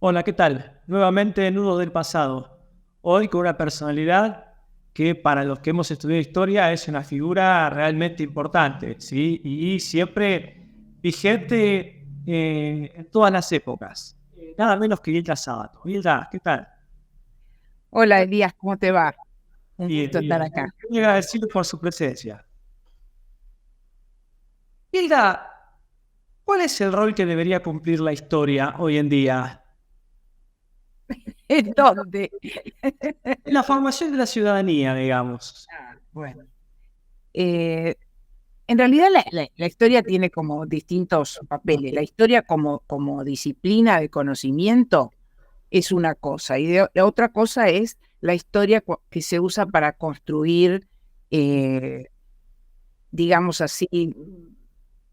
Hola, ¿qué tal? Nuevamente Nudos del Pasado. Hoy con una personalidad que para los que hemos estudiado historia es una figura realmente importante, ¿sí? Y siempre vigente en todas las épocas. Nada menos que Hilda Sábato. Hilda, ¿qué tal? Hola Elías, ¿cómo te va? Un Bien, gusto estar bien. acá. Muy agradecido por su presencia. Hilda, ¿cuál es el rol que debería cumplir la historia hoy en día? ¿En dónde? En la formación de la ciudadanía, digamos. Bueno, eh, en realidad la historia tiene como distintos papeles. La historia como disciplina de conocimiento es una cosa y la otra cosa es la historia que se usa para construir, eh, digamos así,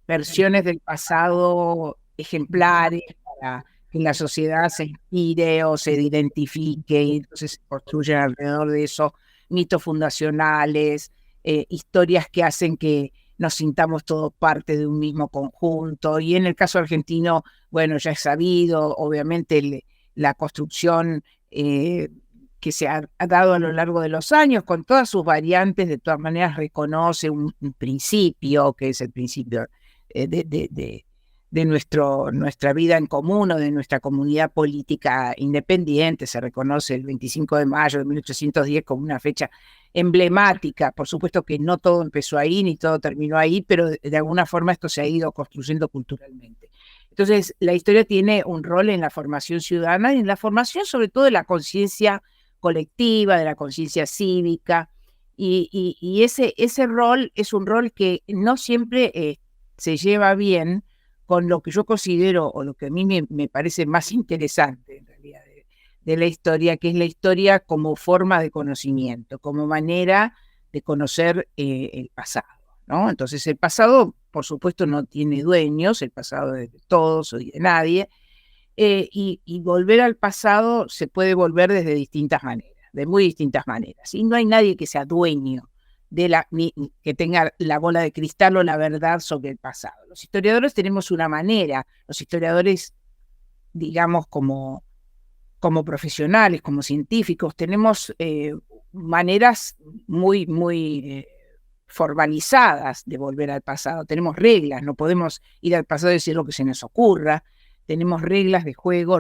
versiones del pasado ejemplares para que la sociedad se inspire o se identifique y entonces se construyen alrededor de eso mitos fundacionales, historias que hacen que nos sintamos todos parte de un mismo conjunto. Y en el caso argentino, bueno, ya es sabido, obviamente la construcción que se ha dado a lo largo de los años, con todas sus variantes, de todas maneras reconoce un principio, que es el principio de nuestra vida en común o de nuestra comunidad política independiente. Se reconoce el 25 de mayo de 1810 como una fecha emblemática. Por supuesto que no todo empezó ahí ni todo terminó ahí, pero de alguna forma esto se ha ido construyendo culturalmente. Entonces, la historia tiene un rol en la formación ciudadana y en la formación sobre todo de la conciencia colectiva, de la conciencia cívica, y ese rol es un rol que no siempre se lleva bien con lo que yo considero, o lo que a mí me parece más interesante en realidad de la historia, que es la historia como forma de conocimiento, como manera de conocer el pasado, ¿no? Entonces el pasado, por supuesto, no tiene dueños, el pasado es de todos o de nadie, y volver al pasado se puede volver desde distintas maneras, de muy distintas maneras. Y no hay nadie que sea dueño ni que tenga la bola de cristal o la verdad sobre el pasado. Los historiadores tenemos una manera, los historiadores, digamos, como profesionales, como científicos, tenemos maneras muy formalizadas de volver al pasado. Tenemos reglas, no podemos ir al pasado y decir lo que se nos ocurra. Tenemos reglas de juego,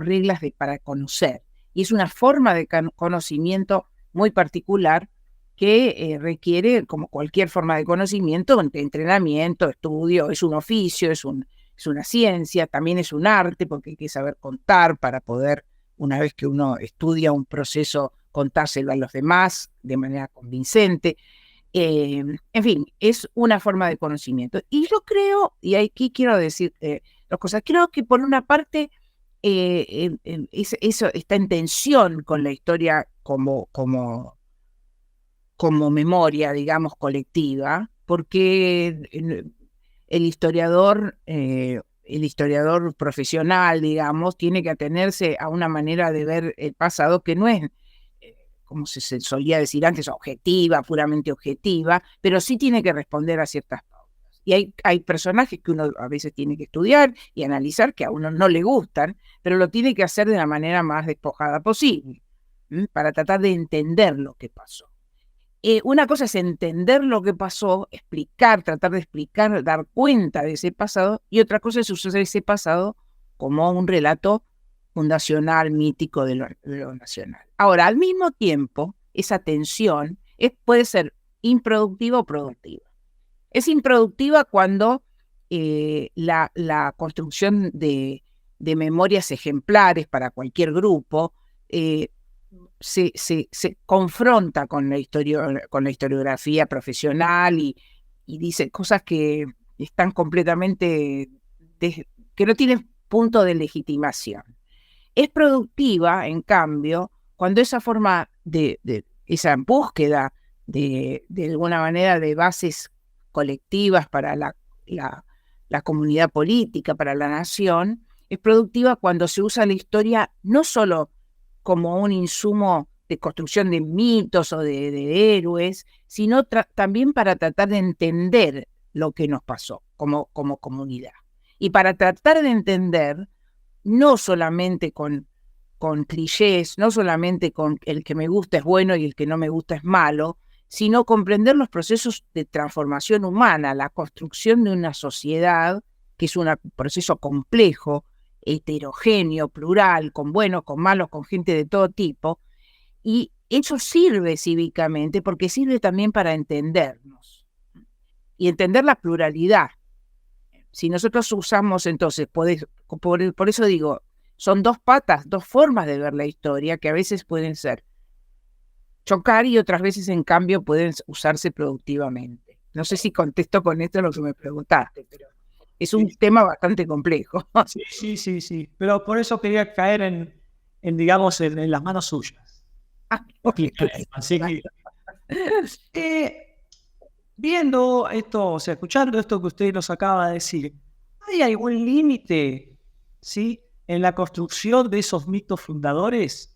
para conocer. Y es una forma de conocimiento muy particular que requiere, como cualquier forma de conocimiento, entrenamiento, estudio, es un oficio, es una ciencia, también es un arte, porque hay que saber contar para poder, una vez que uno estudia un proceso, contárselo a los demás de manera convincente. En fin, es una forma de conocimiento. Y yo creo, y aquí quiero decir dos cosas, creo que por una parte eso está en tensión con la historia como memoria, digamos, colectiva, porque el historiador profesional, digamos, tiene que atenerse a una manera de ver el pasado que no es, como se solía decir antes, objetiva, puramente objetiva, pero sí tiene que responder a ciertas pautas. Y hay personajes que uno a veces tiene que estudiar y analizar que a uno no le gustan, pero lo tiene que hacer de la manera más despojada posible, para tratar de entender lo que pasó. Una cosa es entender lo que pasó, explicar, tratar de explicar, dar cuenta de ese pasado, y otra cosa es usar ese pasado como un relato fundacional, mítico de lo nacional. Ahora, al mismo tiempo, esa tensión puede ser improductiva o productiva. Es improductiva cuando la construcción de memorias ejemplares para cualquier grupo se confronta con con la historiografía profesional y dice cosas que están completamente, que no tienen punto de legitimación. Es productiva, en cambio, cuando esa forma esa búsqueda de alguna manera de bases colectivas para la comunidad política, para la nación, es productiva cuando se usa la historia no solo como un insumo de construcción de mitos o de héroes, sino también para tratar de entender lo que nos pasó como comunidad. Y para tratar de entender, no solamente con con clichés, no solamente con el que me gusta es bueno y el que no me gusta es malo, sino comprender los procesos de transformación humana, la construcción de una sociedad que es un proceso complejo, heterogéneo, plural, con buenos, con malos, con gente de todo tipo, y eso sirve cívicamente porque sirve también para entendernos y entender la pluralidad. Si nosotros usamos entonces, por eso digo, son dos patas, dos formas de ver la historia que a veces pueden ser chocar y otras veces en cambio pueden usarse productivamente. No sé si contesto con esto lo que me preguntaste, pero es un tema bastante complejo. Sí. Pero por eso quería caer digamos, en las manos suyas. Así que, viendo esto, o sea, escuchando esto que usted nos acaba de decir, ¿hay algún límite, sí, en la construcción de esos mitos fundadores?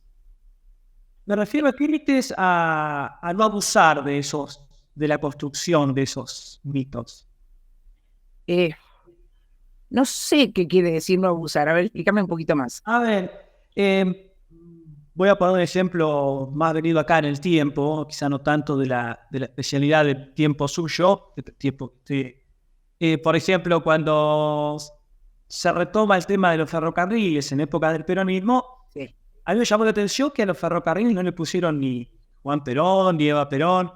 Me refiero a límites a no abusar de la construcción de esos mitos. No sé qué quiere decir no abusar. A ver, explícame un poquito más. A ver, voy a poner un ejemplo más venido acá en el tiempo, quizá no tanto de la especialidad del tiempo suyo, por ejemplo, cuando se retoma el tema de los ferrocarriles en época del peronismo, Sí. a mí me llamó la atención que a los ferrocarriles no le pusieron ni Juan Perón, ni Eva Perón.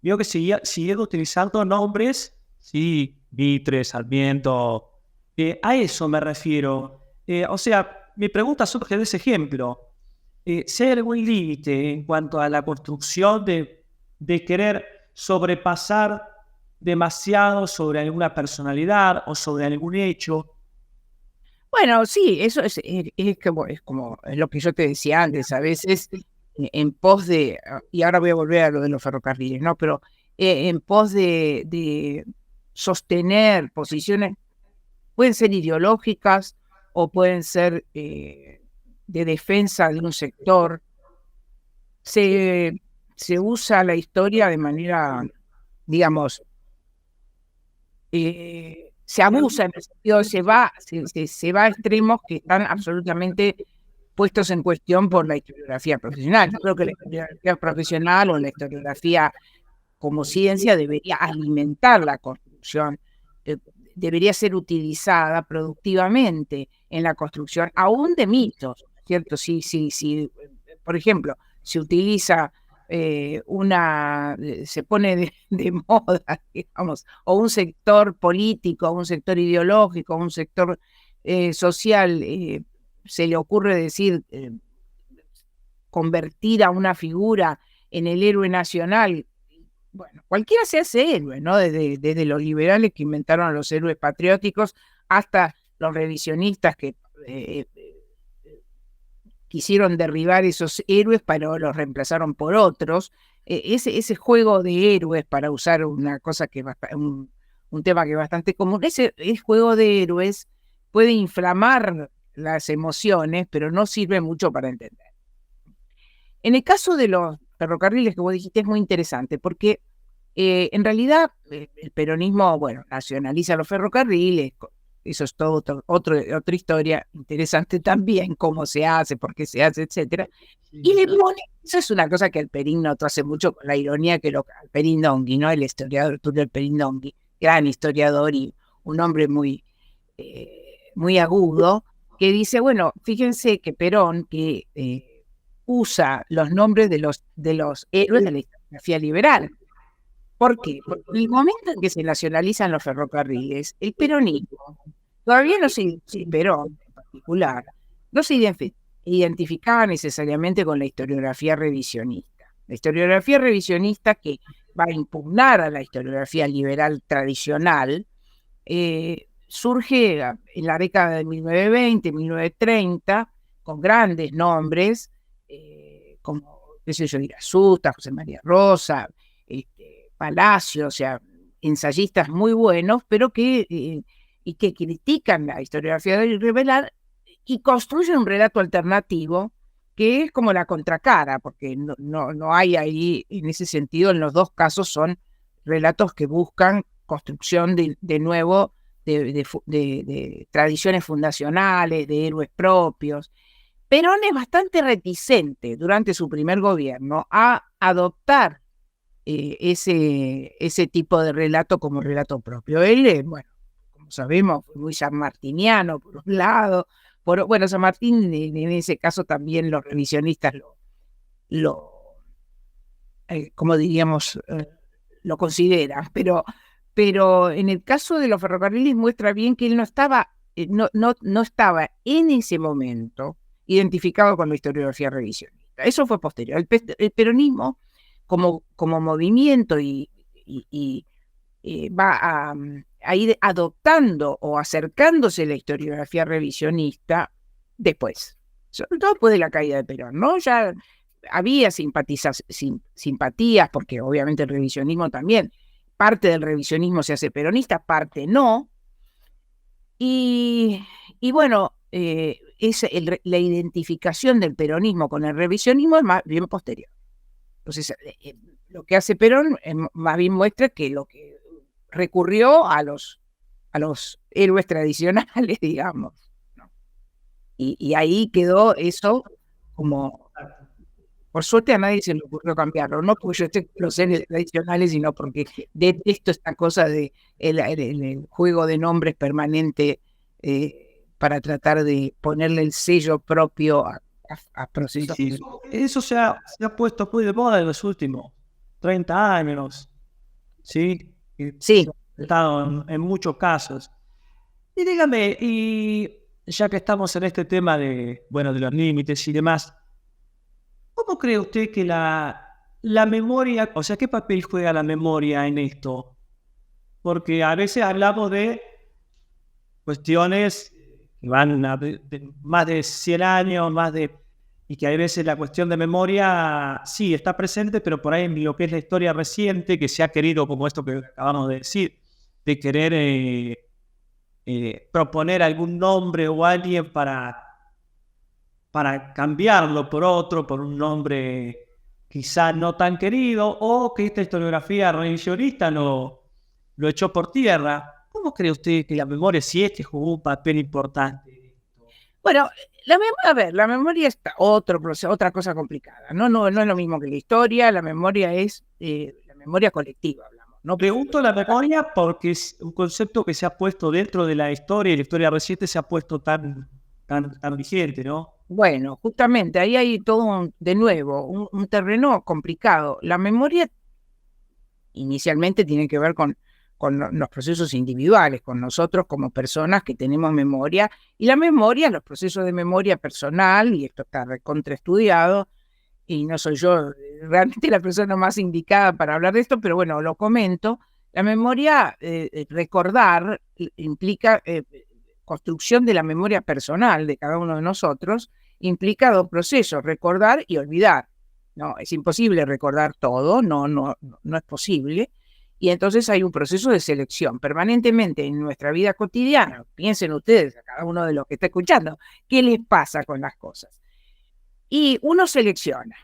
Vio que siguieron utilizando nombres, sí, Mitre, Sarmiento. A eso me refiero. O sea, mi pregunta surge de ese ejemplo. Si hay algún límite en cuanto a la construcción de querer sobrepasar demasiado sobre alguna personalidad o sobre algún hecho. Bueno, sí, eso es lo que yo te decía antes, a veces en pos de, y ahora voy a volver a lo de los ferrocarriles, ¿no? Pero en pos de sostener posiciones, pueden ser ideológicas o pueden ser de defensa de un sector, se usa la historia de manera, digamos, se abusa, en el sentido, se va a extremos que están absolutamente puestos en cuestión por la historiografía profesional. Yo creo que la historiografía profesional o la historiografía como ciencia debería alimentar la construcción, debería ser utilizada productivamente en la construcción, aún de mitos, ¿cierto? Si, por ejemplo, se utiliza se pone de moda, digamos, o un sector político, un sector ideológico, un sector social, se le ocurre decir, convertir a una figura en el héroe nacional. Bueno, cualquiera se hace héroe, ¿no? Desde los liberales que inventaron a los héroes patrióticos hasta los revisionistas que quisieron derribar esos héroes, pero los reemplazaron por otros. Ese juego de héroes, para usar una cosa que un tema que es bastante común, ese juego de héroes puede inflamar las emociones, pero no sirve mucho para entender. En el caso de los ferrocarriles que vos dijiste es muy interesante, porque en realidad el peronismo, bueno, nacionaliza los ferrocarriles. Eso es todo otra historia interesante también, cómo se hace, por qué se hace, etcétera. Y le pone, eso es una cosa que Alperín notó hace mucho con la ironía que Alperín Dongui, ¿no? El historiador Tulio Alperín Dongui, gran historiador y un hombre muy, muy agudo, que dice, bueno, fíjense que Perón, que usa los nombres de los héroes de la historiografía liberal. ¿Por qué? Porque en el momento en que se nacionalizan los ferrocarriles, el peronismo, todavía no Perón en particular, no se identificaba necesariamente con la historiografía revisionista. La historiografía revisionista, que va a impugnar a la historiografía liberal tradicional, surge en la década de 1920, 1930, con grandes nombres, como, qué sé yo, Irasusta, José María Rosa, Palacio, o sea, ensayistas muy buenos, pero que critican la historiografía liberal y construyen un relato alternativo que es como la contracara, porque no hay ahí, en ese sentido, en los dos casos son relatos que buscan construcción de nuevo de tradiciones fundacionales, de héroes propios. Perón es bastante reticente durante su primer gobierno a adoptar ese tipo de relato como relato propio. Él, bueno, como sabemos, fue muy sanmartiniano por un lado. Bueno, San Martín en ese caso también los revisionistas como diríamos, lo consideran, pero en el caso de los ferrocarriles muestra bien que él no estaba en ese momento identificado con la historiografía revisionista. Eso fue posterior. El peronismo como movimiento y va a ir adoptando o acercándose a la historiografía revisionista después, sobre todo después de la caída de Perón, ¿no? Ya había simpatías, porque obviamente el revisionismo también, parte del revisionismo se hace peronista, parte no, y bueno, la identificación del peronismo con el revisionismo es más bien posterior. Entonces, lo que hace Perón más bien muestra que lo que recurrió a los héroes tradicionales, digamos, ¿no? Y ahí quedó eso como... Por suerte a nadie se le ocurrió cambiarlo, no porque yo esté con los héroes tradicionales, sino porque detesto esta cosa de el juego de nombres permanente para tratar de ponerle el sello propio a procesos. Sí. Eso se ha puesto muy de moda en los últimos 30 años, ¿sí? Sí. Ha estado en muchos casos. Y dígame, y ya que estamos en este tema de los límites y demás, ¿cómo cree usted que la memoria, o sea, qué papel juega la memoria en esto? Porque a veces hablamos de cuestiones que van de más de 100 años, y que a veces la cuestión de memoria sí está presente, pero por ahí en lo que es la historia reciente, que se ha querido, como esto que acabamos de decir, de querer proponer algún nombre o alguien para cambiarlo por otro, por un nombre quizá no tan querido, o que esta historiografía revisionista lo echó por tierra. ¿Cómo cree usted que la memoria, si es que jugó un papel importante? Bueno, la memoria es otra cosa complicada. No es lo mismo que la historia. La memoria es la memoria colectiva, hablamos. No pregunto la memoria porque es un concepto que se ha puesto dentro de la historia, y la historia reciente se ha puesto tan vigente, ¿no? Bueno, justamente ahí hay todo de nuevo un terreno complicado. La memoria inicialmente tiene que ver con los procesos individuales, con nosotros como personas que tenemos memoria, y la memoria, los procesos de memoria personal, y esto está recontraestudiado, y no soy yo realmente la persona más indicada para hablar de esto, pero bueno, lo comento. La memoria, recordar, implica construcción de la memoria personal de cada uno de nosotros, implica dos procesos, recordar y olvidar. No, es imposible recordar todo, no es posible. Y entonces hay un proceso de selección permanentemente en nuestra vida cotidiana. Piensen ustedes, a cada uno de los que está escuchando, ¿qué les pasa con las cosas? Y uno selecciona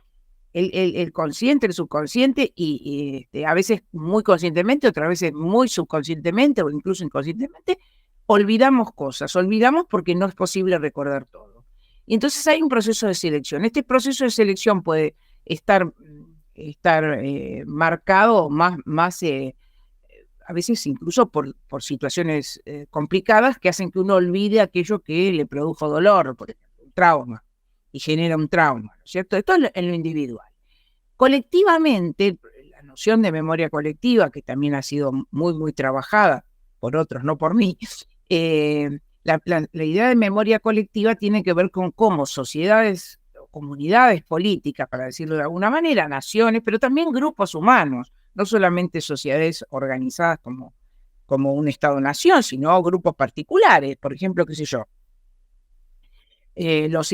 el consciente, el subconsciente, y a veces muy conscientemente, otras veces muy subconscientemente o incluso inconscientemente, olvidamos cosas, olvidamos porque no es posible recordar todo. Y entonces hay un proceso de selección. Este proceso de selección puede estar marcado más a veces incluso por situaciones complicadas que hacen que uno olvide aquello que le produjo dolor, por ejemplo, un trauma, y genera un trauma, ¿no es cierto? Esto es en lo individual. Colectivamente, la noción de memoria colectiva, que también ha sido muy, muy trabajada por otros, no por mí, la idea de memoria colectiva tiene que ver con cómo sociedades o comunidades políticas, para decirlo de alguna manera, naciones, pero también grupos humanos, no solamente sociedades organizadas como un Estado-nación, sino grupos particulares, por ejemplo, qué sé yo, los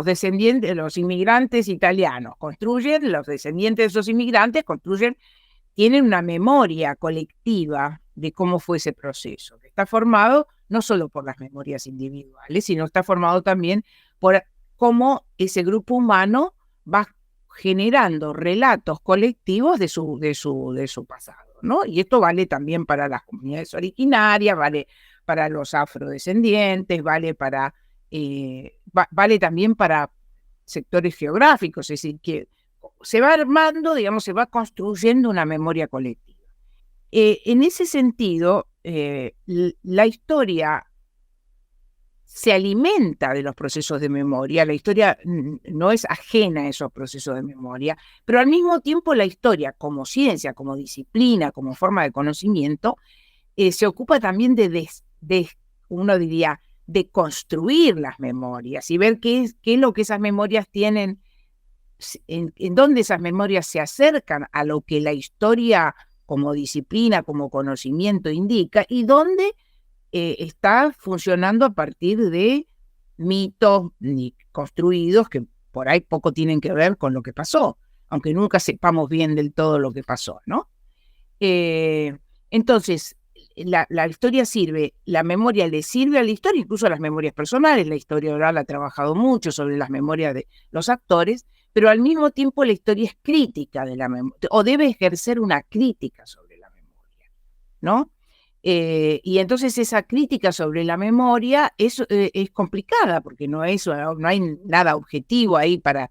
descendientes, los inmigrantes italianos construyen, los descendientes de esos inmigrantes tienen una memoria colectiva de cómo fue ese proceso, que está formado no solo por las memorias individuales, sino está formado también por cómo ese grupo humano va generando relatos colectivos de su pasado, ¿no? Y esto vale también para las comunidades originarias, vale para los afrodescendientes, vale para vale también para sectores geográficos, es decir, que se va armando, digamos, se va construyendo una memoria colectiva. En ese sentido, la historia se alimenta de los procesos de memoria, la historia no es ajena a esos procesos de memoria, pero al mismo tiempo la historia como ciencia, como disciplina, como forma de conocimiento, se ocupa también uno diría, de construir las memorias y ver qué es lo que esas memorias tienen, en dónde esas memorias se acercan a lo que la historia como disciplina, como conocimiento indica, y dónde está funcionando a partir de mitos construidos que por ahí poco tienen que ver con lo que pasó, aunque nunca sepamos bien del todo lo que pasó, ¿no? Entonces, la historia sirve, la memoria le sirve a la historia, incluso a las memorias personales. La historia oral ha trabajado mucho sobre las memorias de los actores, pero al mismo tiempo la historia es crítica de la memoria, o debe ejercer una crítica sobre la memoria, ¿no? Y entonces esa crítica sobre la memoria es complicada, porque no hay nada objetivo ahí para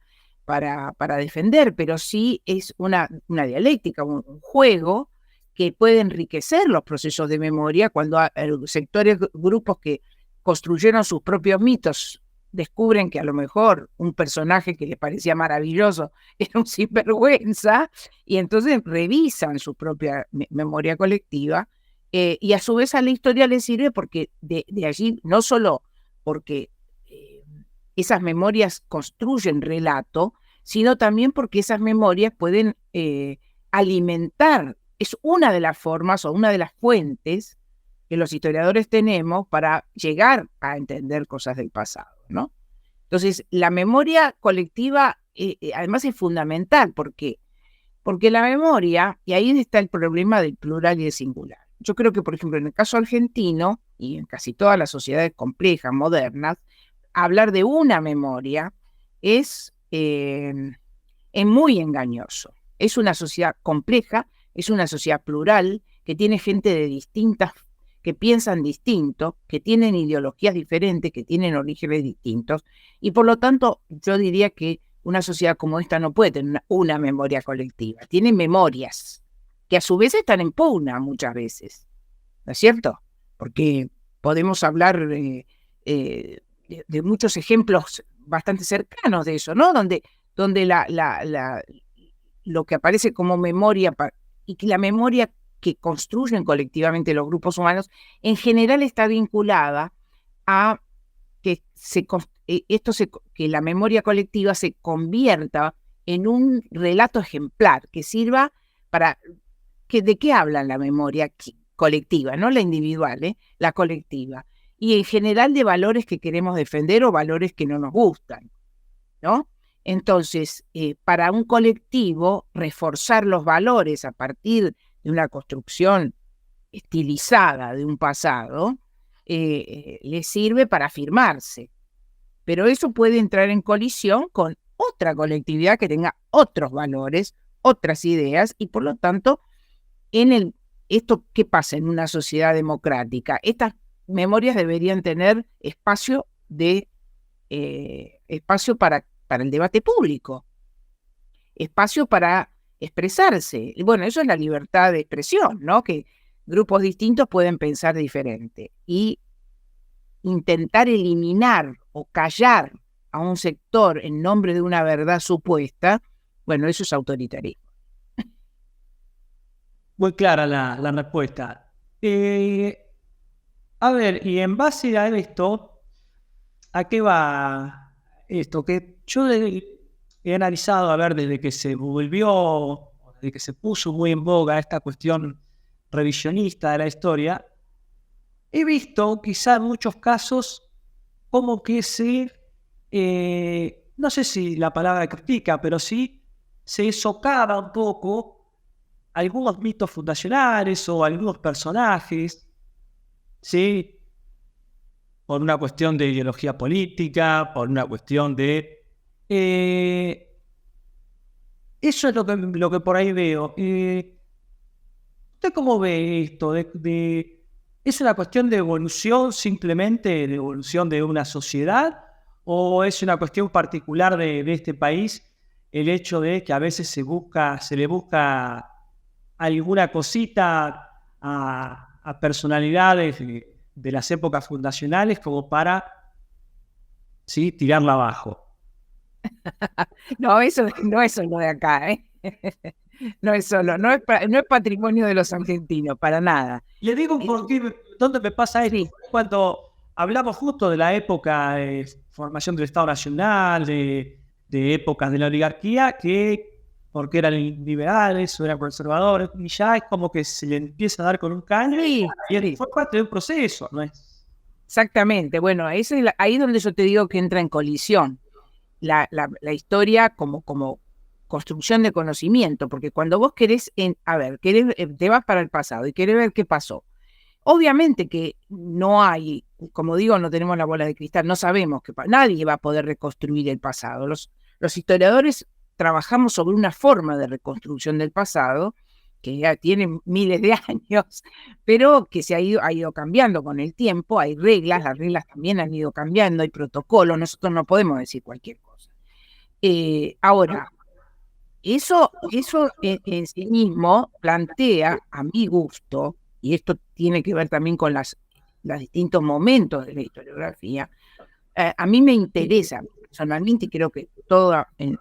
defender, pero sí es una dialéctica, un juego que puede enriquecer los procesos de memoria cuando sectores, grupos que construyeron sus propios mitos descubren que a lo mejor un personaje que les parecía maravilloso era un sinvergüenza, y entonces revisan su propia memoria colectiva, y a su vez a la historia le sirve porque de allí, no solo porque esas memorias construyen relato, sino también porque esas memorias pueden alimentar, es una de las formas o una de las fuentes que los historiadores tenemos para llegar a entender cosas del pasado, ¿no? Entonces, la memoria colectiva además es fundamental. ¿Por qué? Porque la memoria, y ahí está el problema del plural y del singular. Yo creo que, por ejemplo, en el caso argentino y en casi todas las sociedades complejas, modernas, hablar de una memoria es muy engañoso. Es una sociedad compleja, es una sociedad plural, que tiene gente de distintas, que piensan distinto, que tienen ideologías diferentes, que tienen orígenes distintos, y por lo tanto yo diría que una sociedad como esta no puede tener una memoria colectiva, tiene memorias, que a su vez están en pugna muchas veces, ¿no es cierto? Porque podemos hablar de muchos ejemplos bastante cercanos de eso, ¿no? Donde lo que aparece como memoria, y que la memoria que construyen colectivamente los grupos humanos, en general está vinculada a que que la memoria colectiva se convierta en un relato ejemplar que sirva para ¿de qué habla la memoria colectiva? No la individual, la colectiva. Y en general de valores que queremos defender o valores que no nos gustan, ¿no? Entonces, para un colectivo, reforzar los valores a partir de una construcción estilizada de un pasado, le sirve para afirmarse. Pero eso puede entrar en colisión con otra colectividad que tenga otros valores, otras ideas, y por lo tanto, esto, ¿qué pasa en una sociedad democrática? Estas memorias deberían tener espacio para el debate público, espacio para expresarse. Y bueno, eso es la libertad de expresión, ¿no? Que grupos distintos pueden pensar diferente. Y intentar eliminar o callar a un sector en nombre de una verdad supuesta, bueno, eso es autoritarismo. Muy clara la respuesta. A ver, y en base a esto, ¿a qué va esto? Que yo he analizado, a ver, desde que se puso muy en boga esta cuestión revisionista de la historia, he visto quizá en muchos casos como que no sé si la palabra critica, pero sí se socava un poco algunos mitos fundacionales o algunos personajes, ¿sí? Por una cuestión de ideología política, por una cuestión de... eso es lo que por ahí veo. ¿Usted cómo ve esto? ¿Es una cuestión de evolución simplemente, de evolución de una sociedad, o es una cuestión particular de este país el hecho de que a veces se le busca alguna cosita a personalidades de las épocas fundacionales como para, ¿sí?, tirarla abajo? No, eso no es solo de acá, ¿eh? No es solo, no es patrimonio de los argentinos, para nada. Le digo dónde me pasa esto. Sí, Cuando hablamos justo de la época de formación del Estado Nacional, de épocas de la oligarquía, que porque eran liberales o eran conservadores, y ya es como que se le empieza a dar con un caño sí, y sí, fue parte de un proceso, ¿no es? exactamente. Bueno, ahí donde yo te digo que entra en colisión la historia como construcción de conocimiento, porque cuando vos querés, te vas para el pasado y querés ver qué pasó. Obviamente que no hay, como digo, no tenemos la bola de cristal, no sabemos que nadie va a poder reconstruir el pasado. Los historiadores trabajamos sobre una forma de reconstrucción del pasado que ya tiene miles de años, pero que ha ido cambiando con el tiempo. Hay reglas, las reglas también han ido cambiando, hay protocolos, nosotros no podemos decir cualquier cosa. Ahora, eso en sí mismo plantea, a mi gusto, y esto tiene que ver también con los distintos momentos de la historiografía, a mí me interesa personalmente, creo que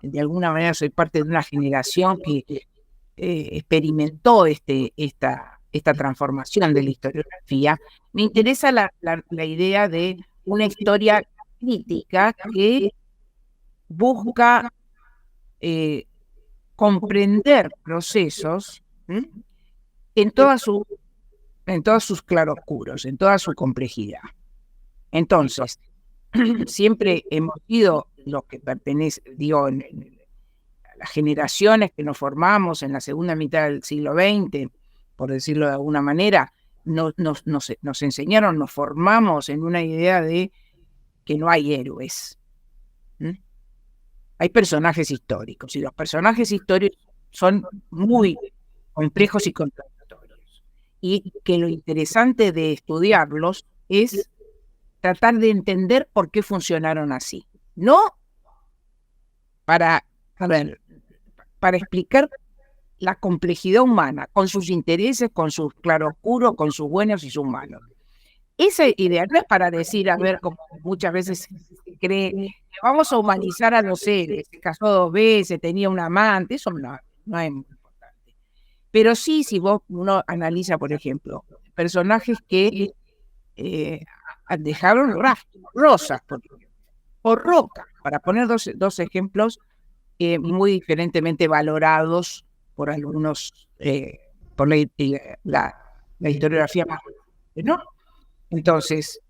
de alguna manera soy parte de una generación que experimentó esta transformación de la historiografía. Me interesa la idea de una historia crítica que busca comprender procesos en todos sus claroscuros, en toda su complejidad. Entonces, siempre hemos sido los que pertenecen, digo, a las generaciones que nos formamos en la segunda mitad del siglo XX, por decirlo de alguna manera, nos enseñaron, nos formamos en una idea de que no hay héroes. Hay personajes históricos, y los personajes históricos son muy complejos y contradictorios. Y que lo interesante de estudiarlos es tratar de entender por qué funcionaron así. No para explicar la complejidad humana, con sus intereses, con sus claroscuros, con sus buenos y sus malos. Esa idea no es para decir, a ver, como muchas veces se cree, que vamos a humanizar a los seres, se casó 2 veces, tenía un amante, eso no es muy importante. Pero sí, si uno analiza, por ejemplo, personajes que dejaron rastros, Rosas, o Roca, para poner dos ejemplos muy diferentemente valorados por algunos, por la historiografía más, ¿no? Entonces,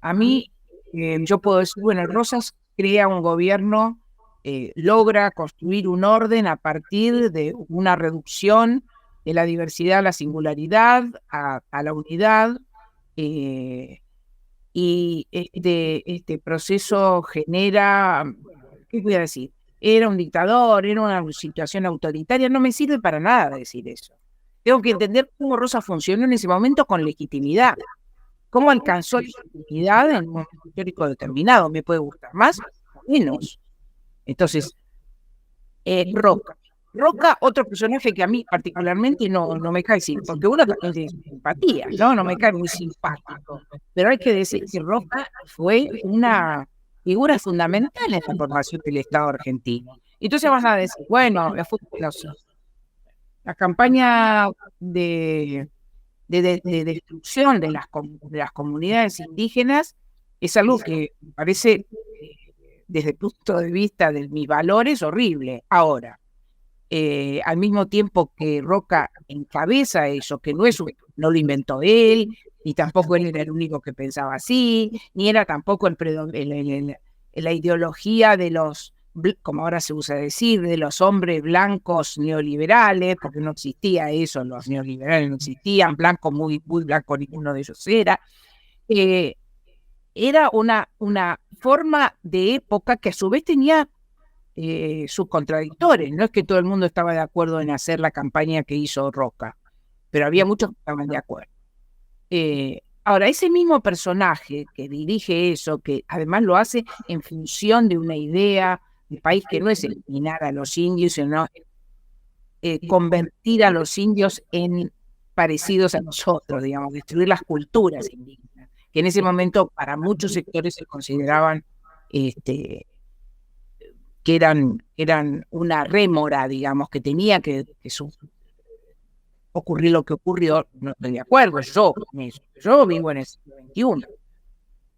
a mí, yo puedo decir, bueno, Rosas crea un gobierno, logra construir un orden a partir de una reducción de la diversidad a la singularidad, a la unidad, y este proceso genera, ¿qué voy a decir? Era un dictador, era una situación autoritaria, no me sirve para nada decir eso. Tengo que entender cómo Rosas funcionó en ese momento con legitimidad. ¿Cómo alcanzó legitimidad en un momento histórico determinado? Me puede gustar más o menos. Entonces, Roca, otro personaje que a mí particularmente no me cae porque uno también tiene simpatía, no me cae muy simpático. Pero hay que decir que Roca fue una figura fundamental en la formación del Estado argentino. Entonces vas a decir, bueno, la campaña de destrucción de las comunidades indígenas es algo que me parece, desde el punto de vista de mis valores, horrible. Ahora, al mismo tiempo que Roca encabeza eso, que no lo inventó él, ni tampoco él era el único que pensaba así, ni era tampoco la ideología de los, como ahora se usa decir, de los hombres blancos neoliberales, porque no existía eso, los neoliberales no existían, blanco, muy, muy blanco, ninguno de ellos era. Era una forma de época que a su vez tenía sus contradictores. No es que todo el mundo estaba de acuerdo en hacer la campaña que hizo Roca, pero había muchos que estaban de acuerdo. Ahora, ese mismo personaje que dirige eso, que además lo hace en función de una idea de país que no es eliminar a los indios, sino convertir a los indios en parecidos a nosotros, digamos, destruir las culturas indígenas, que en ese momento para muchos sectores se consideraban que eran una rémora, digamos, que tenía que ocurrir lo que ocurrió. No estoy de acuerdo yo con eso. Yo vivo en el siglo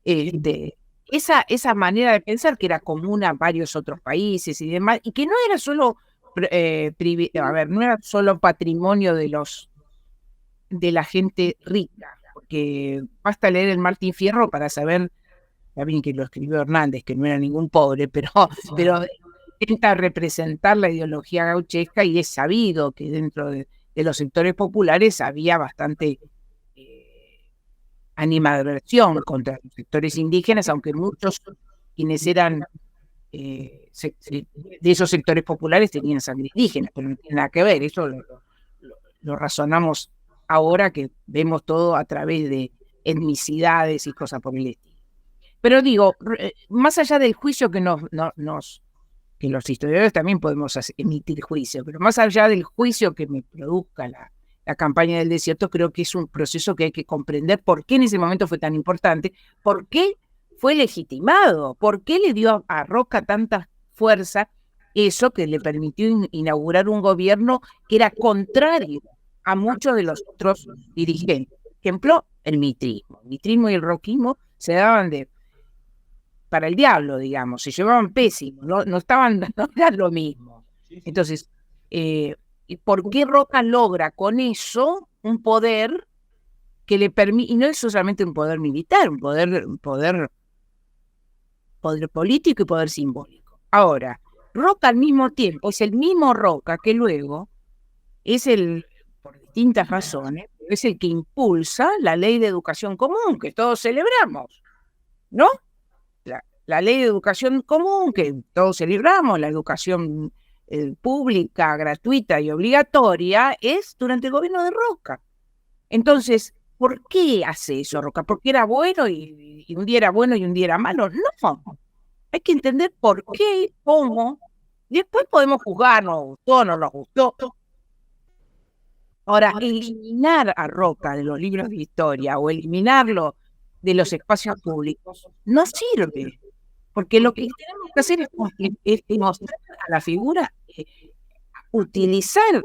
XXI. Esa manera de pensar que era común a varios otros países y demás, y que no era solo no era solo patrimonio de la gente rica, porque basta leer el Martín Fierro para saber, también que lo escribió Hernández, que no era ningún pobre, pero intenta representar la ideología gauchesca, y es sabido que dentro de los sectores populares había bastante animadversión contra los sectores indígenas, aunque muchos quienes eran de esos sectores populares tenían sangre indígena, pero no tiene nada que ver. Eso lo razonamos ahora que vemos todo a través de etnicidades y cosas por el estilo. Pero digo, más allá del juicio que que los historiadores también podemos emitir juicio, pero más allá del juicio que me produzca la campaña del desierto, creo que es un proceso que hay que comprender por qué en ese momento fue tan importante, por qué fue legitimado, por qué le dio a Roca tanta fuerza, eso que le permitió inaugurar un gobierno que era contrario a muchos de los otros dirigentes. Por ejemplo, el mitrismo. El mitrismo y el roquismo se daban para el diablo, digamos, se llevaban pésimo, no era lo mismo. Entonces, ¿por qué Roca logra con eso un poder que le permite, y no es solamente un poder militar, un poder político y poder simbólico? Ahora, Roca al mismo tiempo es el mismo Roca que luego es por distintas razones, es el que impulsa la ley de educación común que todos celebramos, ¿no? La ley de educación común que todos celebramos, la educación pública, gratuita y obligatoria, es durante el gobierno de Roca. Entonces, ¿por qué hace eso Roca? ¿Porque era bueno y un día era bueno y un día era malo? No. Hay que entender por qué, cómo. Después podemos juzgar, nos gustó, no nos gustó. Ahora, eliminar a Roca de los libros de historia o eliminarlo de los espacios públicos no sirve. Porque lo que tenemos que hacer es mostrar a la figura, utilizar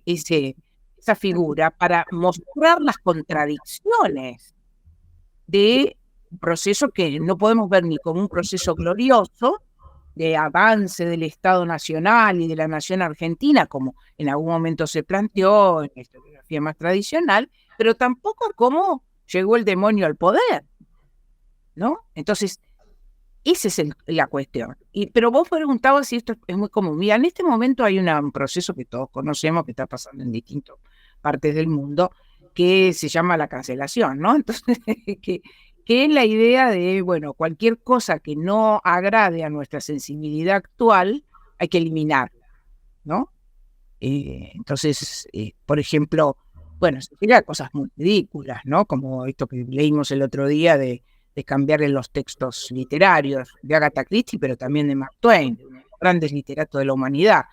esa figura para mostrar las contradicciones de un proceso que no podemos ver ni como un proceso glorioso de avance del Estado Nacional y de la nación argentina, como en algún momento se planteó en la historiografía más tradicional, pero tampoco como llegó el demonio al poder, ¿no? Entonces, esa es la cuestión. Pero vos preguntabas si esto es muy común. Mira, en este momento hay un proceso que todos conocemos que está pasando en distintas partes del mundo, que se llama la cancelación, ¿no? Entonces, que es la idea de, bueno, cualquier cosa que no agrade a nuestra sensibilidad actual, hay que eliminarla, ¿no? Entonces, por ejemplo, bueno, se llega a cosas muy ridículas, ¿no? Como esto que leímos el otro día de cambiarle los textos literarios de Agatha Christie, pero también de Mark Twain, de uno de los grandes literatos de la humanidad.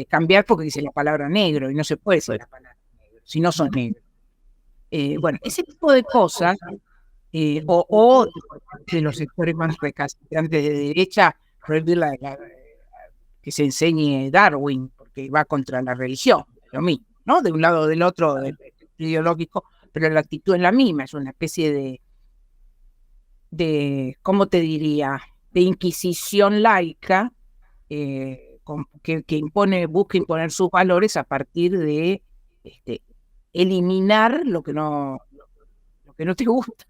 Cambiar porque dice la palabra negro, y no se puede decir la palabra negro, si no son negros. Bueno, ese tipo de cosas, o de los sectores más recalcitrantes de derecha, prohibir que se enseñe Darwin, porque va contra la religión, lo mismo, ¿no? De un lado o del otro, ideológico, pero la actitud es la misma, es una especie de ¿cómo te diría?, de inquisición laica, que busca imponer sus valores a partir de eliminar lo que no te gusta,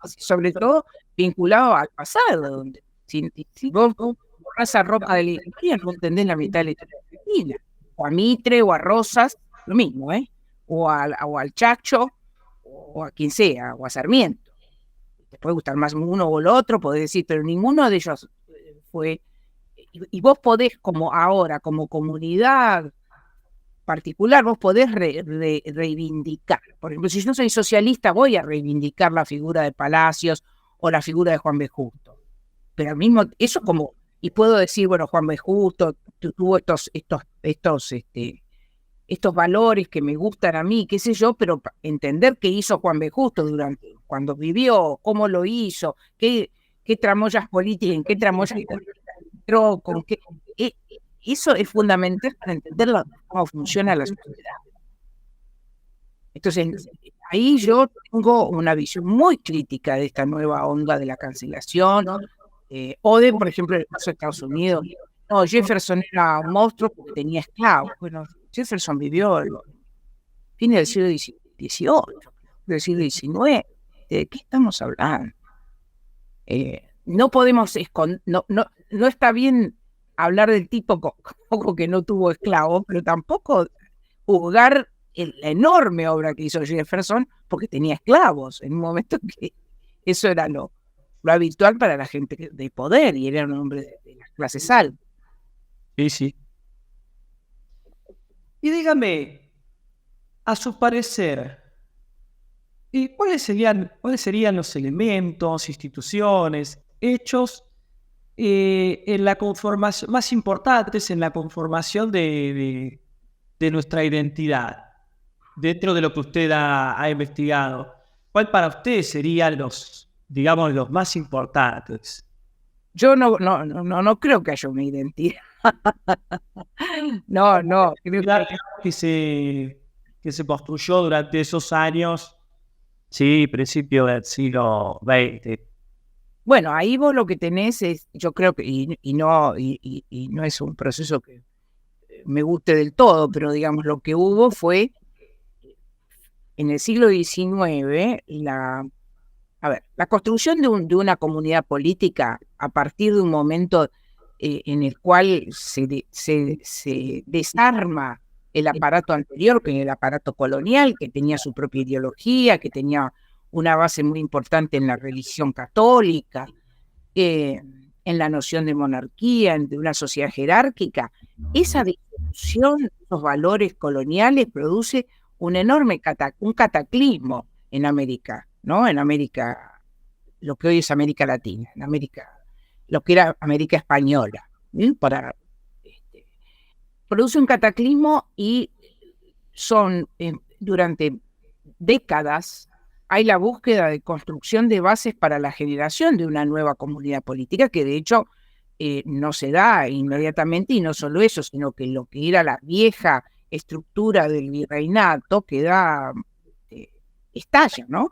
sobre todo vinculado al pasado, donde si vos borrás a Roca de la historia, no entendés la mitad de la historia argentina, o a Mitre, o a Rosas, lo mismo, o al Chacho, o a quien sea, o a Sarmiento. Te puede gustar más uno o el otro, podés decir, pero ninguno de ellos fue. Y vos podés, como ahora, como comunidad particular, vos podés reivindicar. Por ejemplo, si yo soy socialista, voy a reivindicar la figura de Palacios o la figura de Juan B. Justo. Pero al mismo, eso como, y puedo decir, bueno, Juan B. Justo tuvo estos valores que me gustan a mí, qué sé yo, pero entender qué hizo Juan B. Justo cuando vivió, cómo lo hizo, qué tramoyas políticas, en qué tramoyas entró, con qué... Eso es fundamental para entender cómo funciona la sociedad. Entonces, ahí yo tengo una visión muy crítica de esta nueva onda de la cancelación, o de, por ejemplo, el caso de Estados Unidos. No, Jefferson era un monstruo porque tenía esclavos. Bueno, Jefferson vivió en fines del siglo XVIII, del siglo XIX. ¿De qué estamos hablando? No podemos no está bien hablar del tipo como que no tuvo esclavos, pero tampoco juzgar la enorme obra que hizo Jefferson porque tenía esclavos, en un momento que eso era lo habitual para la gente de poder, y era un hombre de las clases altas. Sí, sí. Y dígame, a su parecer, ¿y cuáles serían los elementos, instituciones, hechos en la conformación, más importantes en la conformación de nuestra identidad, dentro de lo que usted ha investigado? ¿Cuál para usted serían digamos, los más importantes? Yo no creo que haya una identidad. No, creo que se construyó durante esos años, sí, principio del siglo XX. Bueno, ahí vos lo que tenés es, yo creo que, y no es un proceso que me guste del todo, pero digamos, lo que hubo fue, en el siglo XIX, la construcción de una comunidad política a partir de un momento en el cual se desarma el aparato anterior, que era el aparato colonial, que tenía su propia ideología, que tenía una base muy importante en la religión católica, en la noción de monarquía, de una sociedad jerárquica. Esa discusión, esos valores coloniales, produce un enorme un cataclismo en América, ¿no? En América, lo que hoy es América Latina, en América, lo que era América Española, produce un cataclismo, y durante décadas hay la búsqueda de construcción de bases para la generación de una nueva comunidad política, que de hecho no se da inmediatamente, y no solo eso, sino que lo que era la vieja estructura del virreinato estalla, ¿no?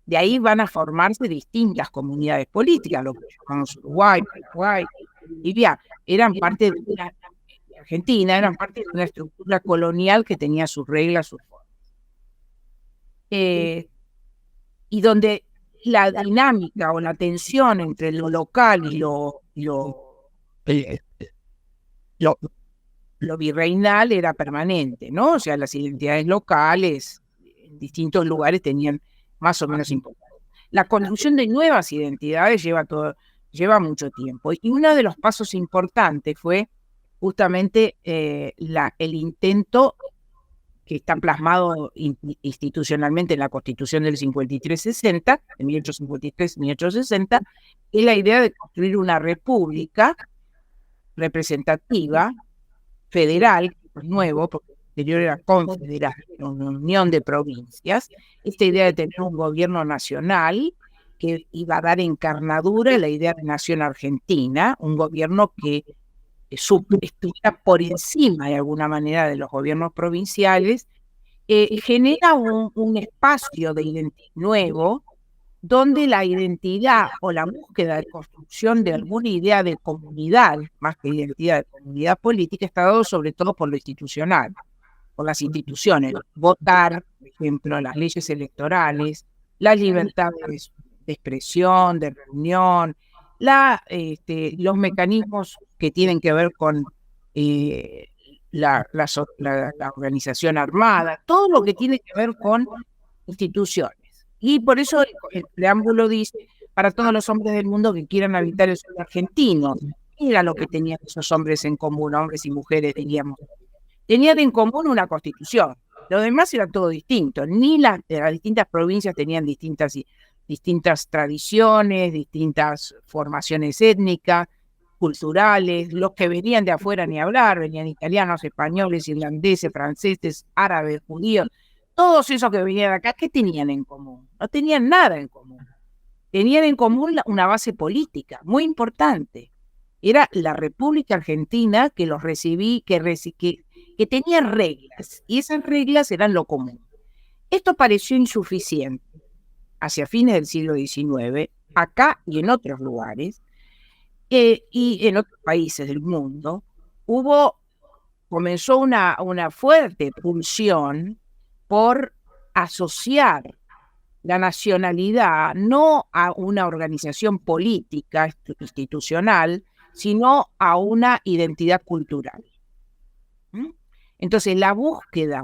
De ahí van a formarse distintas comunidades políticas, lo que llamamos Uruguay, Paraguay, Bolivia, eran parte de Argentina, eran parte de una estructura colonial que tenía sus reglas, sus formas. Y donde la dinámica o la tensión entre lo local y lo virreinal era permanente, ¿no? O sea, las identidades locales en distintos lugares tenían más o menos importancia. La construcción de nuevas identidades lleva mucho tiempo, y uno de los pasos importantes fue justamente el intento que está plasmado institucionalmente en la Constitución del 53-60, de 1853-1860, es la idea de construir una república representativa, federal, nuevo, porque el anterior era confederal, una unión de provincias. Esta idea de tener un gobierno nacional que iba a dar encarnadura a la idea de nación argentina, un gobierno que estuviera por encima de alguna manera de los gobiernos provinciales, genera un espacio de identidad nuevo, donde la identidad o la búsqueda de construcción de alguna idea de comunidad, más que identidad de comunidad política, está dado sobre todo por lo institucional, por las instituciones. Votar, por ejemplo, las leyes electorales, las libertades de expresión, de reunión, los mecanismos que tienen que ver con la organización armada, todo lo que tiene que ver con instituciones. Y por eso el preámbulo dice, para todos los hombres del mundo que quieran habitar el suelo argentino. Era lo que tenían esos hombres en común, hombres y mujeres, diríamos, tenían en común una constitución. Lo demás era todo distinto. Ni las distintas provincias tenían distintas tradiciones, distintas formaciones étnicas, culturales. Los que venían de afuera ni hablar, venían italianos, españoles, irlandeses, franceses, árabes, judíos. Todos esos que venían de acá, ¿qué tenían en común? No tenían nada en común. Tenían en común una base política muy importante. Era la República Argentina que los recibí, que tenía reglas, y esas reglas eran lo común. Esto pareció insuficiente hacia fines del siglo XIX, acá y en otros lugares, y en otros países del mundo, comenzó una fuerte pulsión por asociar la nacionalidad no a una organización política institucional, sino a una identidad cultural. Entonces, la búsqueda,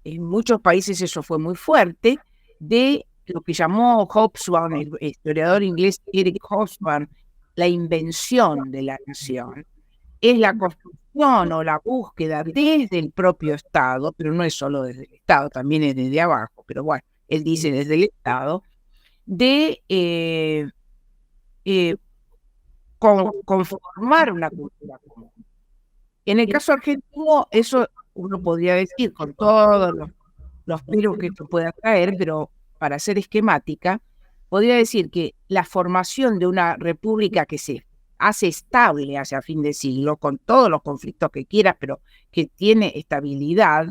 en muchos países eso fue muy fuerte, de lo que llamó Hobsbawm, el historiador inglés Eric Hobsbawm, la invención de la nación. Es la construcción o la búsqueda desde el propio Estado, pero no es solo desde el Estado, también es desde abajo, pero bueno, él dice desde el Estado, de conformar una cultura común. En el caso argentino, eso uno podría decir, con todos los peros que esto pueda traer, pero para ser esquemática, podría decir que la formación de una república que se hace estable hacia fin de siglo, con todos los conflictos que quieras, pero que tiene estabilidad,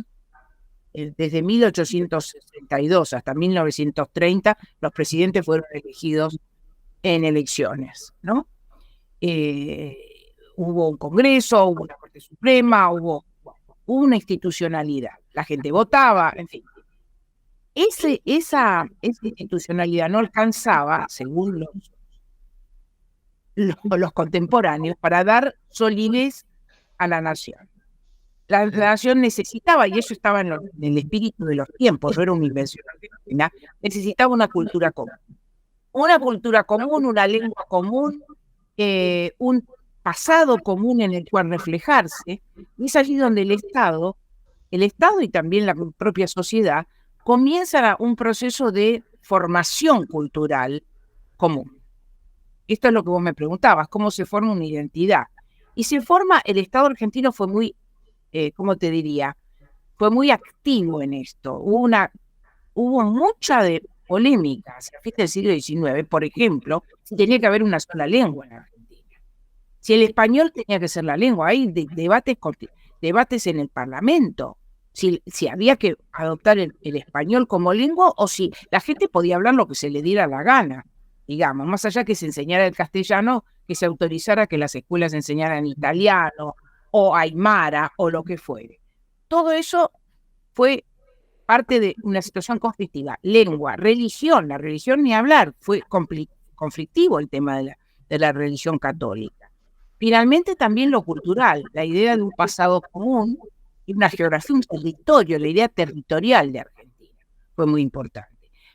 desde 1862 hasta 1930, los presidentes fueron elegidos en elecciones, ¿no? Hubo un Congreso, hubo una Corte Suprema, hubo una institucionalidad. La gente votaba, en fin. Esa institucionalidad no alcanzaba, según los contemporáneos, para dar solidez a la nación. La nación necesitaba, y eso estaba en el espíritu de los tiempos, no era una invención argentina, necesitaba una cultura común. Una cultura común, una lengua común, un pasado común en el cual reflejarse, y es allí donde el Estado y también la propia sociedad comienzan un proceso de formación cultural común. Esto es lo que vos me preguntabas, ¿cómo se forma una identidad? Y el Estado argentino fue muy, ¿cómo te diría? Fue muy activo en esto. Hubo mucha polémica hacia fin del siglo XIX, por ejemplo, si tenía que haber una sola lengua en Argentina. Si el español tenía que ser la lengua, hay debates en el Parlamento, si había que adoptar el español como lengua o si la gente podía hablar lo que se le diera la gana, digamos, más allá que se enseñara el castellano, que se autorizara que las escuelas enseñaran italiano o aymara o lo que fuere. Todo eso fue parte de una situación conflictiva. Lengua, religión, la religión ni hablar, fue conflictivo el tema de la religión católica. Finalmente también lo cultural, la idea de un pasado común y una geografía, un territorio, la idea territorial de Argentina fue muy importante.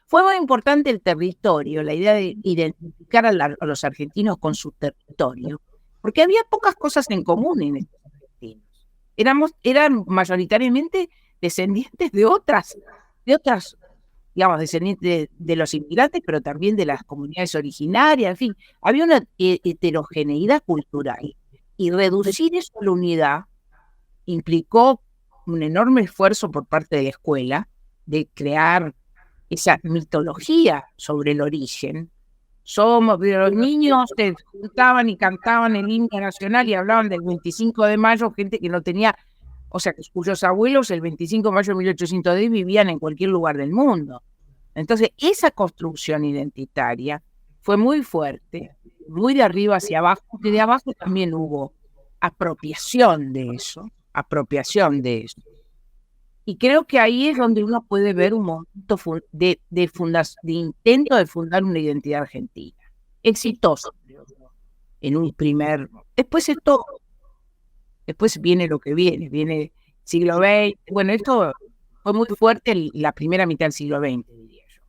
Fue muy importante el territorio, la idea de identificar a los argentinos con su territorio, porque había pocas cosas en común en estos argentinos. Eran mayoritariamente descendientes de otras, digamos, descendientes de los inmigrantes, pero también de las comunidades originarias, en fin, había una heterogeneidad cultural. Y reducir eso a la unidad implicó un enorme esfuerzo por parte de la escuela de crear esa mitología sobre el origen. Los niños se juntaban y cantaban el himno nacional y hablaban del 25 de mayo, gente que no tenía, o sea, cuyos abuelos el 25 de mayo de 1810 vivían en cualquier lugar del mundo. Entonces, esa construcción identitaria fue muy fuerte, muy de arriba hacia abajo, porque de abajo también hubo apropiación de eso. Y creo que ahí es donde uno puede ver un momento de intento de fundar una identidad argentina. Exitoso, en un primer... Después viene lo que viene siglo XX. Bueno, esto fue muy fuerte en la primera mitad del siglo XX, diría yo.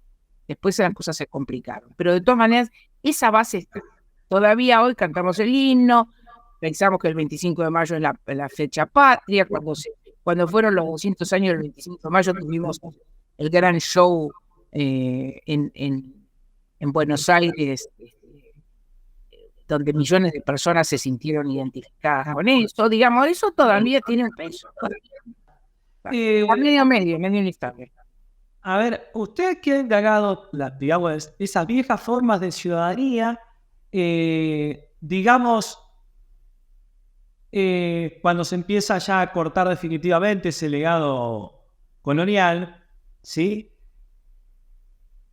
Después las cosas se complicaron. Pero de todas maneras, esa base está. Todavía hoy cantamos el himno, pensamos que el 25 de mayo es la fecha patria, cuando fueron los 200 años del 25 de mayo tuvimos el gran show en Buenos Aires, donde millones de personas se sintieron identificadas con eso, digamos, eso todavía tiene un peso. Medio inestable. A ver, usted que ha indagado, digamos, esas viejas formas de ciudadanía, digamos, cuando se empieza ya a cortar definitivamente ese legado colonial, ¿sí?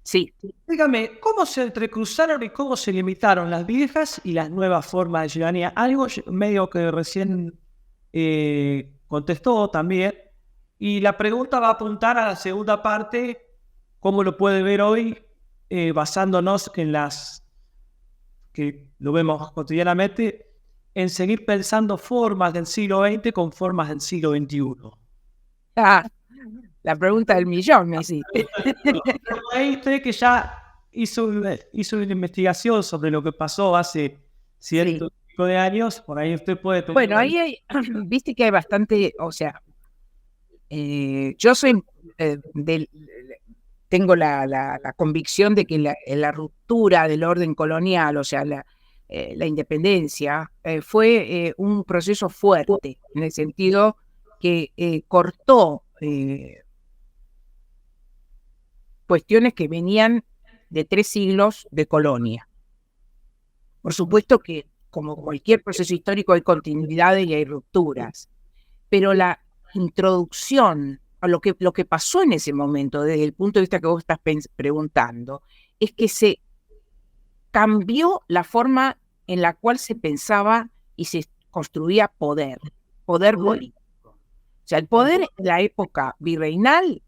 Sí. Dígame, ¿cómo se entrecruzaron y cómo se limitaron las viejas y las nuevas formas de ciudadanía? Algo medio que recién contestó también. Y la pregunta va a apuntar a la segunda parte, ¿cómo lo puede ver hoy? Basándonos en las que lo vemos cotidianamente, en seguir pensando formas del siglo XX con formas del siglo XXI. La pregunta del millón, me hiciste. Ahí usted que ya hizo una investigación sobre lo que pasó hace cierto tipo de años, por ahí usted puede tener... Bueno, ahí viste que hay bastante, o sea, yo soy tengo la convicción de que la ruptura del orden colonial, o sea, la independencia, fue un proceso fuerte, en el sentido que cortó cuestiones que venían de 3 siglos de colonia. Por supuesto que, como cualquier proceso histórico, hay continuidades y hay rupturas, pero la introducción a lo que pasó en ese momento, desde el punto de vista que vos estás preguntando, es que se cambió la forma en la cual se pensaba y se construía poder político. O sea, el poder en la época virreinal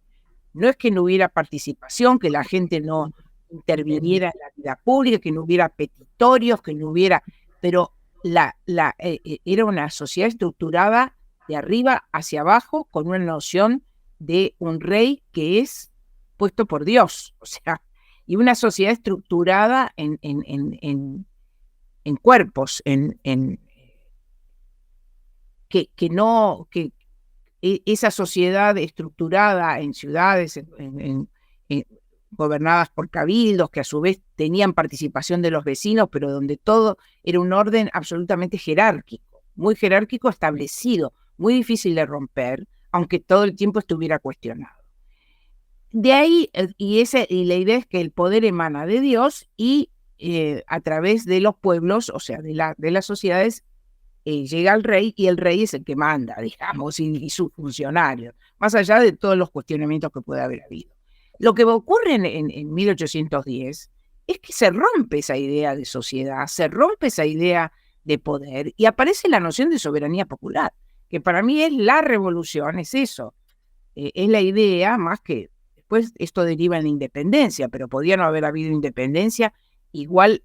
no es que no hubiera participación, que la gente no interviniera en la vida pública, que no hubiera petitorios, que no hubiera... Pero era una sociedad estructurada de arriba hacia abajo con una noción de un rey que es puesto por Dios. O sea, y una sociedad estructurada en cuerpos, que esa sociedad estructurada en ciudades, gobernadas por cabildos, que a su vez tenían participación de los vecinos, pero donde todo era un orden absolutamente jerárquico, muy jerárquico establecido, muy difícil de romper, aunque todo el tiempo estuviera cuestionado. De ahí, y la idea es que el poder emana de Dios y a través de los pueblos, o sea, de las sociedades, llega al rey y el rey es el que manda, digamos, y sus funcionarios, más allá de todos los cuestionamientos que puede haber habido. Lo que ocurre en 1810 es que se rompe esa idea de sociedad, se rompe esa idea de poder y aparece la noción de soberanía popular, que para mí es la revolución, es eso, es la idea, más que después esto deriva en la independencia, pero podía no haber habido independencia, igual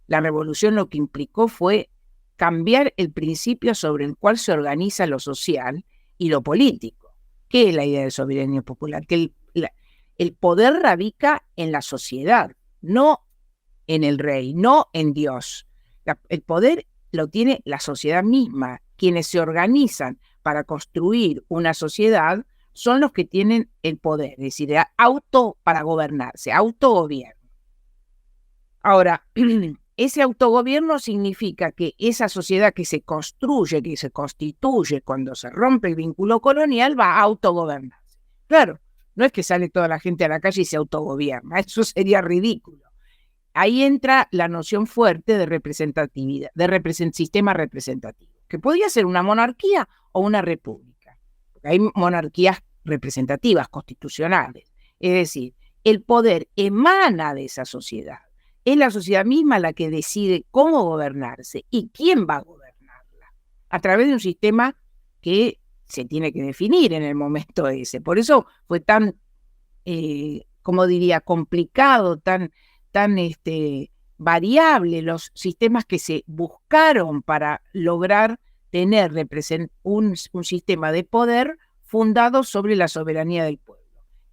la revolución lo que implicó fue cambiar el principio sobre el cual se organiza lo social y lo político. ¿Qué es la idea de soberanía popular? Que el poder radica en la sociedad, no en el rey, no en Dios. El poder lo tiene la sociedad misma. Quienes se organizan para construir una sociedad son los que tienen el poder, es decir, para gobernarse, autogobierno. Ahora, ese autogobierno significa que esa sociedad que se construye, que se constituye cuando se rompe el vínculo colonial, va a autogobernarse. Claro, no es que sale toda la gente a la calle y se autogobierna, eso sería ridículo. Ahí entra la noción fuerte de representatividad, de sistema representativo, que podría ser una monarquía o una república. Hay monarquías representativas, constitucionales. Es decir, el poder emana de esa sociedad. Es la sociedad misma la que decide cómo gobernarse y quién va a gobernarla, a través de un sistema que se tiene que definir en el momento ese. Por eso fue tan, como diría, complicado, tan variable los sistemas que se buscaron para lograr tener un sistema de poder fundado sobre la soberanía del pueblo.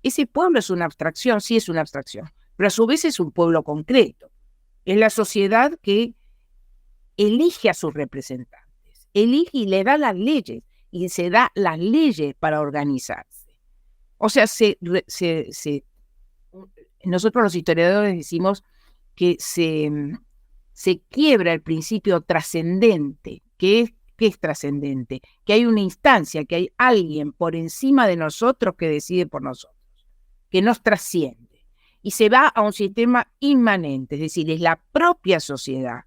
Ese pueblo es una abstracción, sí es una abstracción, pero a su vez es un pueblo concreto. Es la sociedad que elige a sus representantes, elige y le da las leyes, y se da las leyes para organizarse. O sea, nosotros los historiadores decimos que se quiebra el principio trascendente. ¿Qué es trascendente? Que hay una instancia, que hay alguien por encima de nosotros que decide por nosotros, que nos trasciende. Y se va a un sistema inmanente, es decir, es la propia sociedad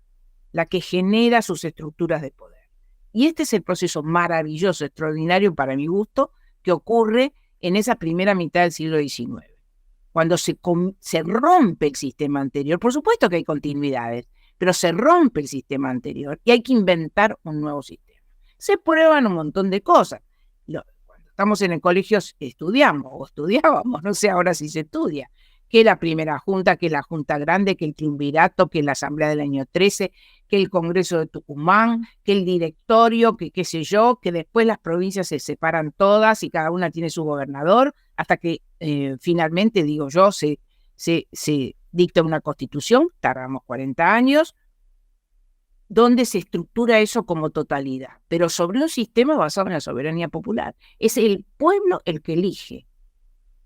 la que genera sus estructuras de poder. Y este es el proceso maravilloso, extraordinario para mi gusto, que ocurre en esa primera mitad del siglo XIX, cuando se rompe el sistema anterior. Por supuesto que hay continuidades, pero se rompe el sistema anterior y hay que inventar un nuevo sistema. Se prueban un montón de cosas. Cuando estamos en el colegio estudiamos, o estudiábamos, no sé ahora si se estudia, que la primera junta, que la junta grande, que el triunvirato, que la asamblea del año 13, que el Congreso de Tucumán, que el directorio, que qué sé yo, que después las provincias se separan todas y cada una tiene su gobernador, hasta que finalmente, digo yo, se dicta una constitución, tardamos 40 años, donde se estructura eso como totalidad, pero sobre un sistema basado en la soberanía popular. Es el pueblo el que elige.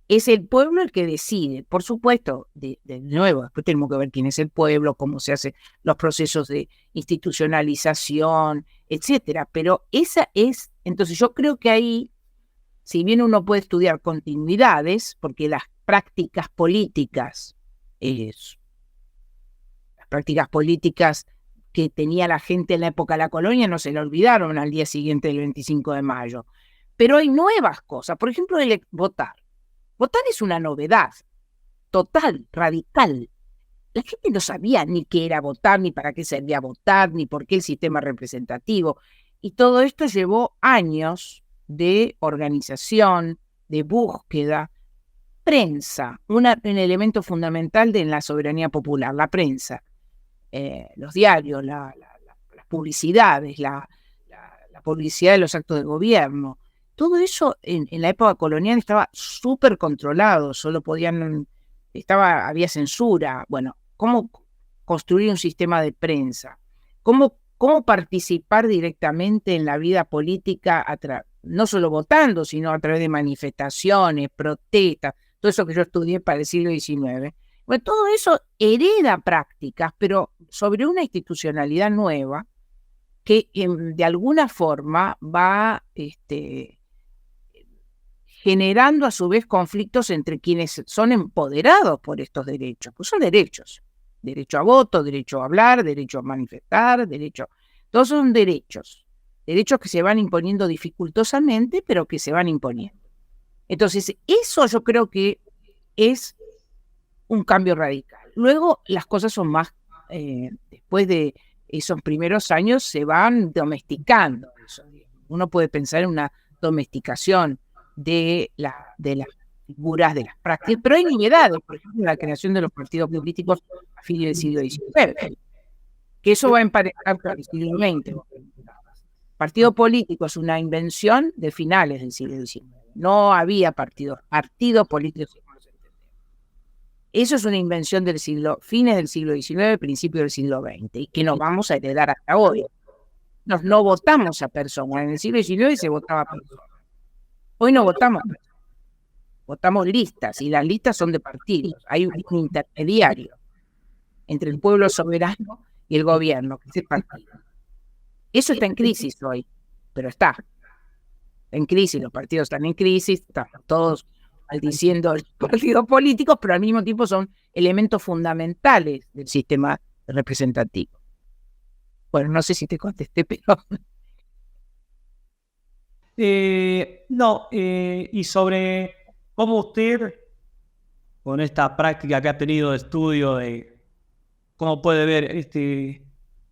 Es el pueblo el que decide. Por supuesto, de nuevo, después tenemos que ver quién es el pueblo, cómo se hacen los procesos de institucionalización, etcétera. Pero esa es, entonces yo creo que ahí, si bien uno puede estudiar continuidades, porque las prácticas políticas que tenía la gente en la época de la colonia no se la olvidaron al día siguiente del 25 de mayo. Pero hay nuevas cosas. Por ejemplo, votar. Votar es una novedad total, radical. La gente no sabía ni qué era votar, ni para qué servía votar, ni por qué el sistema representativo. Y todo esto llevó años de organización, de búsqueda. Prensa, un elemento fundamental de la soberanía popular, la prensa. Los diarios, las publicidades, la publicidad de los actos de gobierno. Todo eso en la época colonial estaba súper controlado, había censura. Bueno, ¿cómo construir un sistema de prensa? ¿Cómo participar directamente en la vida política, no solo votando, sino a través de manifestaciones, protestas, todo eso que yo estudié para el siglo XIX? Bueno, todo eso hereda prácticas, pero sobre una institucionalidad nueva que de alguna forma va generando a su vez conflictos entre quienes son empoderados por estos derechos, pues son derechos. Derecho a voto, derecho a hablar, derecho a manifestar, todos son derechos que se van imponiendo dificultosamente, pero que se van imponiendo. Entonces, eso yo creo que es un cambio radical. Luego, las cosas son más, después de esos primeros años, se van domesticando. Uno puede pensar en una domesticación de las figuras, de las prácticas, pero hay novedades, por ejemplo, la creación de los partidos políticos a fines del siglo XIX, que eso va a emparejar con el siglo XX. Partido político es una invención de finales del siglo XIX. No había partidos políticos. Eso es una invención del fines del siglo XIX, principios del siglo XX, y que nos vamos a heredar hasta hoy. No votamos a personas. En el siglo XIX se votaba a personas. Hoy no votamos listas, y las listas son de partidos. Hay un intermediario entre el pueblo soberano y el gobierno, que es el partido. Eso está en crisis hoy, pero está en crisis, los partidos están en crisis, están todos maldiciendo los partidos políticos, pero al mismo tiempo son elementos fundamentales del sistema representativo. Bueno, no sé si te contesté, pero... No, y sobre cómo usted, con esta práctica que ha tenido de estudio, de cómo puede ver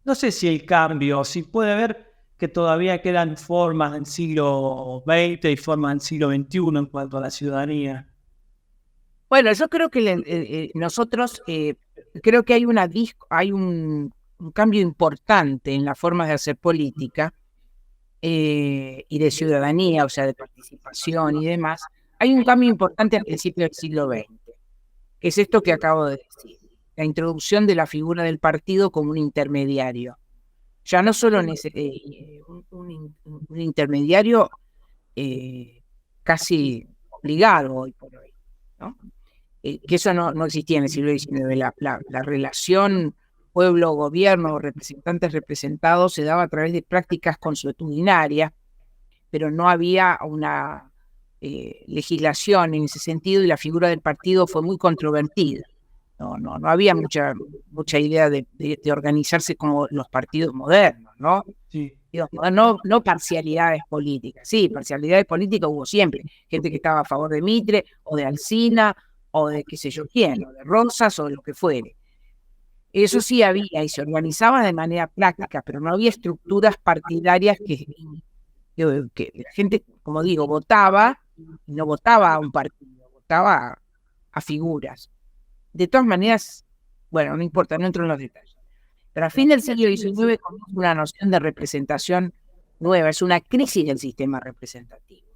no sé si el cambio, si puede ver que todavía quedan formas del siglo XX y formas del siglo XXI en cuanto a la ciudadanía. Bueno, yo creo que nosotros, creo que hay un cambio importante en las formas de hacer política y de ciudadanía, o sea, de participación y demás. Hay un cambio importante al principio del siglo XX, que es esto que acabo de decir, la introducción de la figura del partido como un intermediario. Ya no solo un intermediario casi obligado hoy por hoy, ¿no? Que eso no existía en el siglo XIX. La relación pueblo-gobierno, representantes representados, se daba a través de prácticas consuetudinarias, pero no había una legislación en ese sentido, y la figura del partido fue muy controvertida. No había mucha idea de organizarse como los partidos modernos, ¿no? Sí. No parcialidades políticas. Sí, parcialidades políticas hubo siempre. Gente que estaba a favor de Mitre, o de Alsina, o de qué sé yo quién, o de Rosas, o de lo que fuere. Eso sí había, y se organizaba de manera práctica, pero no había estructuras partidarias que la gente, como digo, votaba, y no votaba a un partido, votaba a figuras. De todas maneras, bueno, no importa, no entro en los detalles. Pero a fin del siglo XIX comienza una noción de representación nueva, es una crisis del sistema representativo.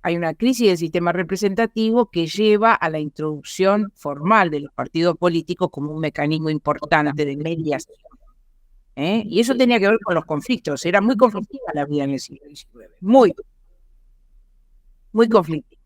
Hay una crisis del sistema representativo que lleva a la introducción formal de los partidos políticos como un mecanismo importante de mediación. Y eso tenía que ver con los conflictos. Era muy conflictiva la vida en el siglo XIX. Muy conflictiva.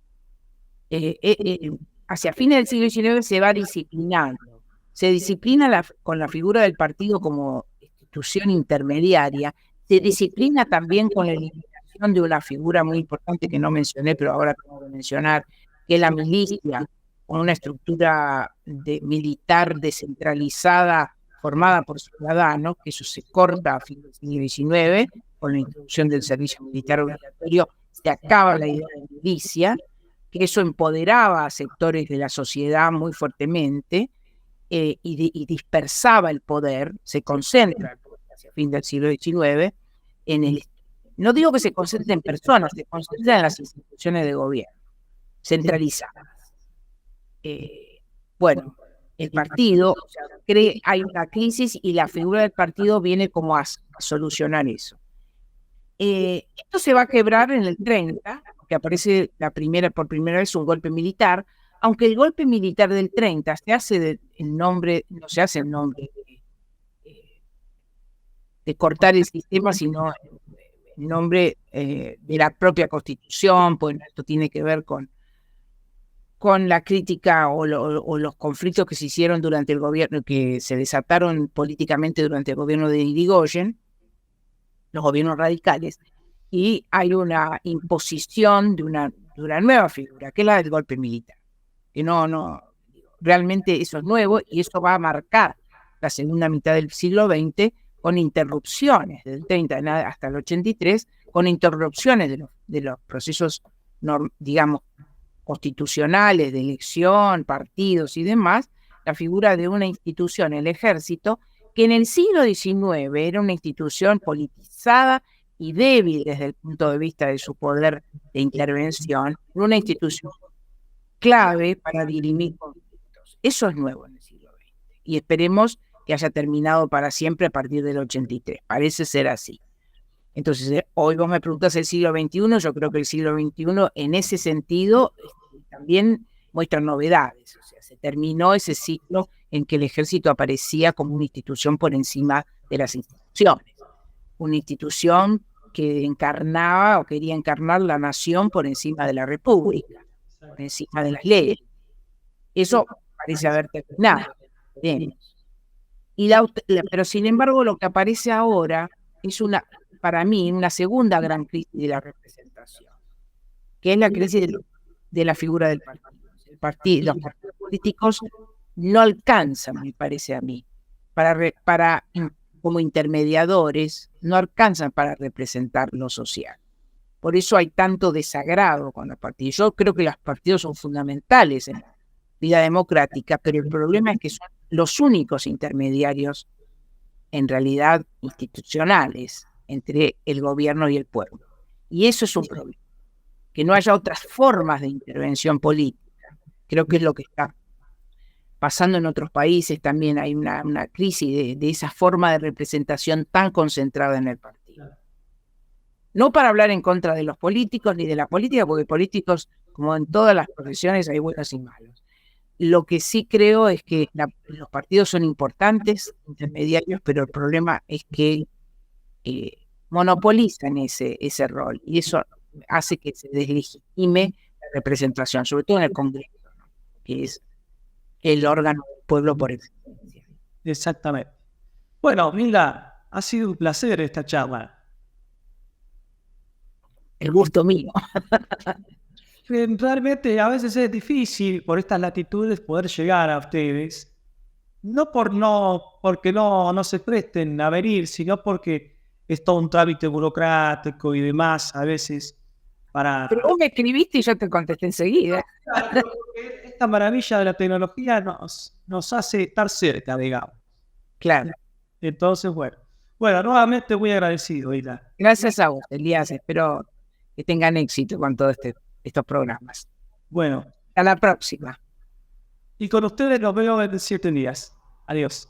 Hacia fines del siglo XIX se va disciplinando. Se disciplina con la figura del partido como institución intermediaria. Se disciplina también con la eliminación de una figura muy importante que no mencioné, pero ahora tengo que mencionar, que es la milicia, con una estructura militar descentralizada formada por ciudadanos, que eso se corta a fines del siglo XIX, con la introducción del servicio militar obligatorio, se acaba la idea de milicia, que eso empoderaba a sectores de la sociedad muy fuertemente y dispersaba el poder, se concentra el poder hacia fin del siglo XIX no digo que se concentre en personas, se concentra en las instituciones de gobierno, centralizadas. Bueno, el partido, hay una crisis y la figura del partido viene como a solucionar eso. Esto se va a quebrar en el 30, que aparece por primera vez un golpe militar, aunque el golpe militar del 30 no se hace en nombre de cortar el sistema, sino en nombre de la propia Constitución, pues esto tiene que ver con la crítica o los conflictos que se hicieron durante el gobierno, que se desataron políticamente durante el gobierno de Irigoyen, los gobiernos radicales, y hay una imposición de una nueva figura, que es la del golpe militar. Que realmente eso es nuevo, y eso va a marcar la segunda mitad del siglo XX con interrupciones, del 30 hasta el 83, con interrupciones de los procesos, digamos, constitucionales, de elección, partidos y demás, la figura de una institución, el ejército, que en el siglo XIX era una institución politizada y débil desde el punto de vista de su poder de intervención, una institución clave para dirimir conflictos. Eso es nuevo en el siglo XX y esperemos que haya terminado para siempre a partir del 83. Parece ser así. Entonces, hoy vos me preguntás el siglo XXI, yo creo que el siglo XXI en ese sentido también muestra novedades. O sea, se terminó ese ciclo en que el ejército aparecía como una institución por encima de las instituciones. Una institución que encarnaba o quería encarnar la nación por encima de la república, por encima de las leyes. Eso parece haber terminado. Bien. Pero sin embargo, lo que aparece ahora es para mí, una segunda gran crisis de la representación, que es la crisis de la figura del partido. Los partidos políticos no alcanzan, me parece a mí, como intermediadores, no alcanzan para representar lo social. Por eso hay tanto desagrado con los partidos. Yo creo que los partidos son fundamentales en la vida democrática, pero el problema es que son los únicos intermediarios, en realidad institucionales, entre el gobierno y el pueblo. Y eso es un problema. Que no haya otras formas de intervención política. Creo que es lo que está pasando en otros países. También hay una crisis de esa forma de representación tan concentrada en el partido. No para hablar en contra de los políticos ni de la política, porque políticos, como en todas las profesiones, hay buenos y malos. Lo que sí creo es que los partidos son importantes, intermediarios, pero el problema es que monopolizan ese rol, y eso hace que se deslegitime la representación, sobre todo en el Congreso, ¿no? Que es el órgano del pueblo por excelencia. Exactamente. Bueno, Milda, ha sido un placer esta charla. El gusto mío. Realmente a veces es difícil por estas latitudes poder llegar a ustedes, no porque no se presten a venir, sino porque es todo un trámite burocrático y demás a veces para... Pero vos me escribiste y yo te contesté enseguida. Esta maravilla de la tecnología nos hace estar cerca, digamos. Claro. Entonces, bueno, nuevamente muy agradecido, Ida. Gracias a vos, Elías. Espero que tengan éxito con todos estos programas. Bueno. Hasta la próxima. Y con ustedes nos vemos en 7 días. Adiós.